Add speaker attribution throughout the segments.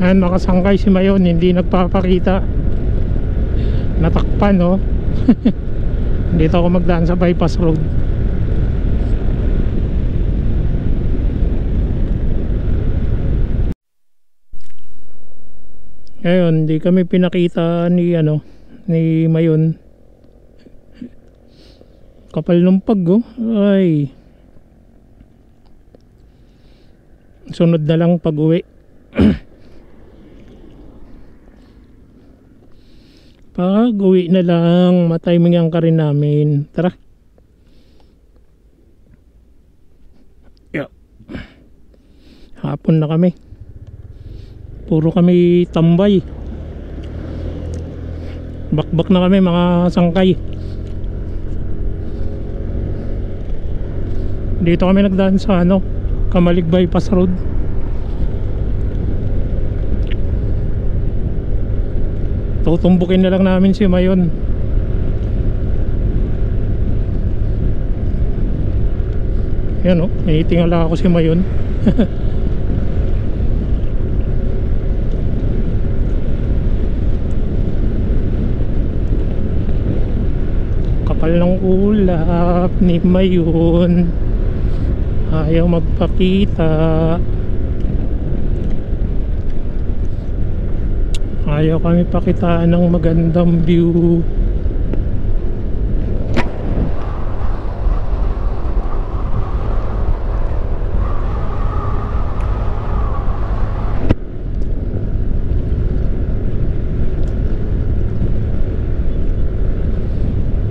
Speaker 1: Ayan, nakasangkay si Mayon, hindi nagpapakita. Natakpan, no? Dito ako magdaan sa bypass road. Ngayon, hindi kami pinakita ni ni Mayon. Kapal ng pag, oh. Ay. Sunod na lang pag-uwi. Pag-uwi na lang, matimingan ka rin namin. Tara. Yeah. Hapon na kami. Puro kami tambay. Bakbak na kami mga sangkay. Dito kami nagdaan sa Kamalig Bypass Road. Tutumbukin na lang namin si Mayon. Yan, oh, naitingala ako si Mayon. Kapal ng ulap ni Mayon, ayaw magpakita, ayaw kami pakitaan ng magandang view.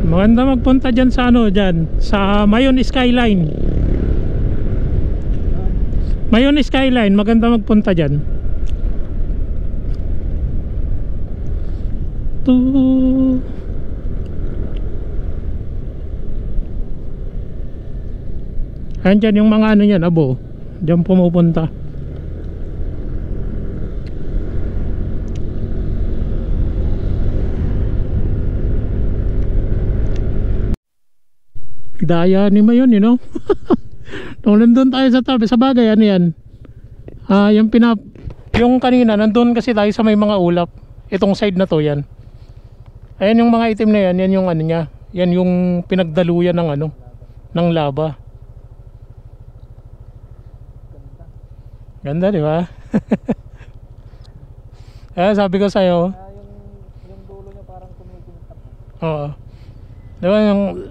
Speaker 1: Maganda magpunta dyan sa sa Mayon Skyline. Mayon Skyline, maganda magpunta dyan. Ayan dyan yung mga yan, abo. Dyan pumupunta. Daya ni Mayon, Nung nandun tayo sa tabi, sa bagay, yan? Yung kanina, nandun kasi tayo sa may mga ulap. Itong side na to, yan. Ayan yung mga itim na yan, yan yung niya. Yan yung pinagdaluyan ng ng laba. Ganda, di ba? Sabi ko sa'yo.
Speaker 2: Yung dulo niya parang kumikintap.
Speaker 1: Oo. Diba yung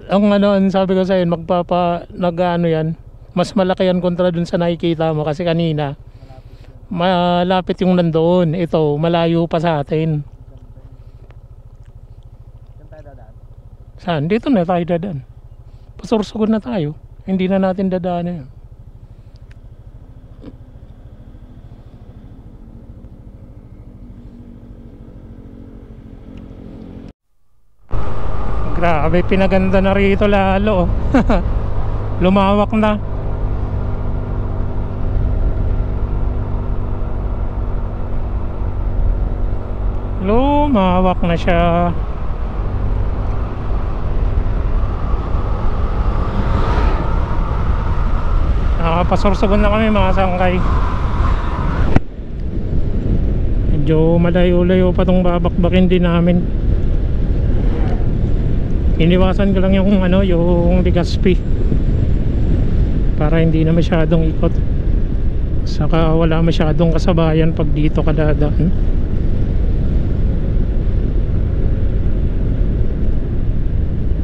Speaker 1: sabi ko sa'yo, yan, mas malaki yan kontra dun sa nakikita mo kasi kanina malapit yung nandoon. Ito, malayo pa sa atin.
Speaker 2: Saan tayo dadaan?
Speaker 1: Saan? Dito na tayo dadaan. Pasursugon na tayo. Hindi na natin dadaan yan. Grabe, pinaganda na rito lalo. Lumawak na. Lumawak na siya. Nakapasursugon na kami mga sangkay. Medyo malayo-layo pa tong babakbakin din namin. Iniwasan ko lang yung yung Legazpi para hindi na masyadong ikot, saka wala masyadong kasabayan pag dito ka dadaan.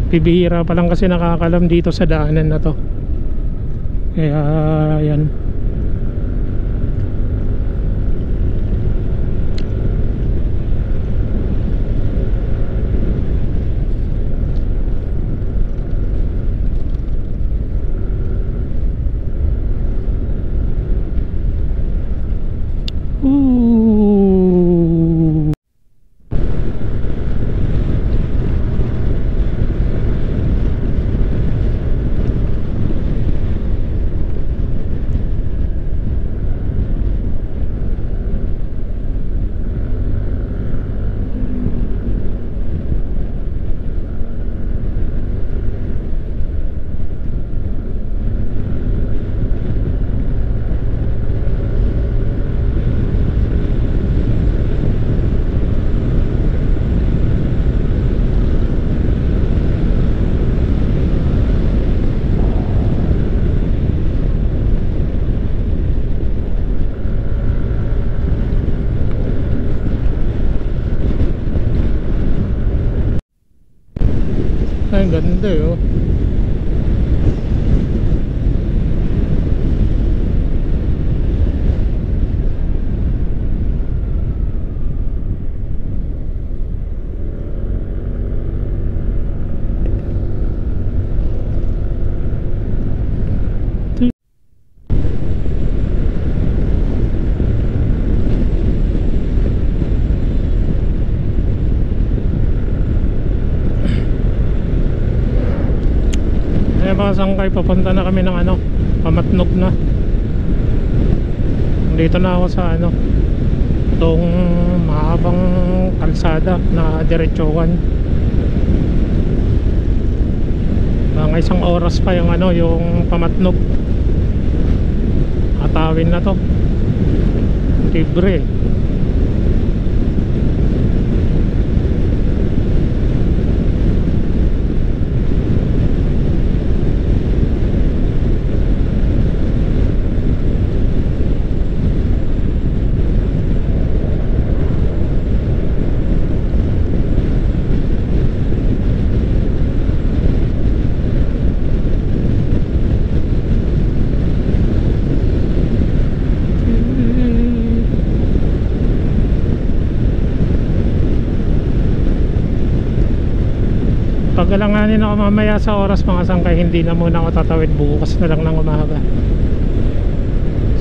Speaker 1: Bibihira pa lang kasi nakakalam dito sa daanan na to, kaya yan. Kaya mga sangkay, papunta na kami ng ano, Pamatnog na. Dito na ako sa ano, itong mahabang kalsada na diretsuhan. Mga isang oras pa yung ano, yung Pamatnog. Atawin na to. Libre. Pagalanganin ako mamaya sa oras mga sangkay, hindi na muna ako tatawid, bukas na lang ng umaga.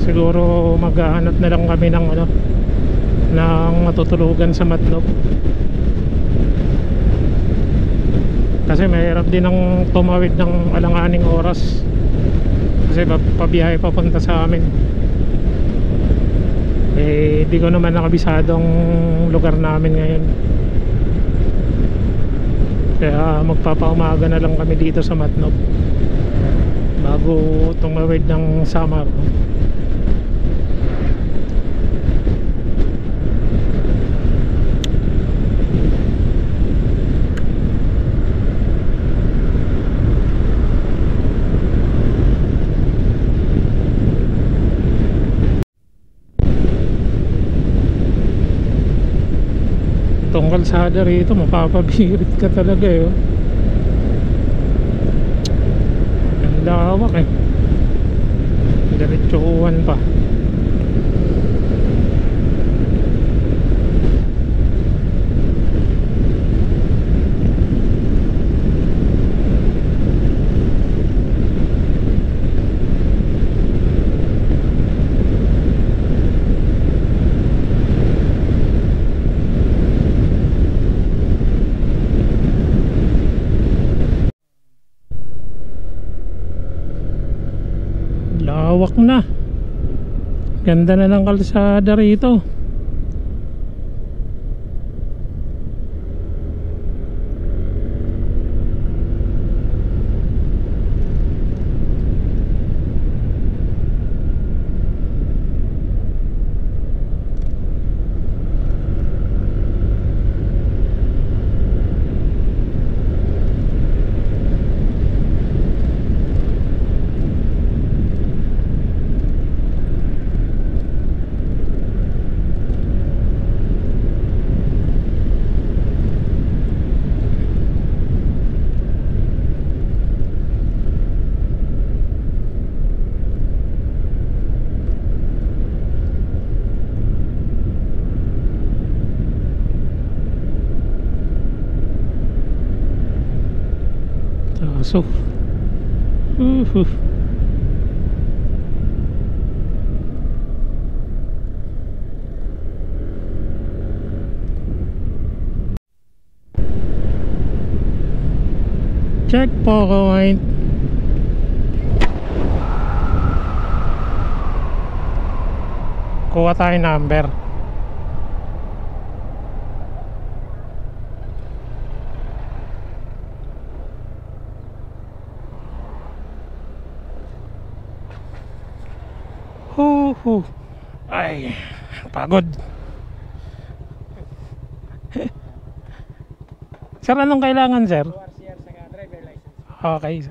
Speaker 1: Siguro maghahanap na lang kami ng ano, ng matutulugan sa Matnog. Kasi mahirap din ang tumawid ng alanganing oras. Kasi pabiyahe papunta sa amin. Eh di ko naman nakabisado ang lugar namin ngayon. Kaya magpapaumaga na lang kami dito sa Matnog bago tumawid ng Samar. Itong kalsada rito, mapapabirit ka talaga eh. Ang lawak eh. Diretsuhan pa. Lawak na. Ganda na ng kalsada rito. So checkpoint. Kuha tayo number. Ay, pagod. Sir, anong kailangan, sir?
Speaker 2: RCR sa driver license.
Speaker 1: Okay.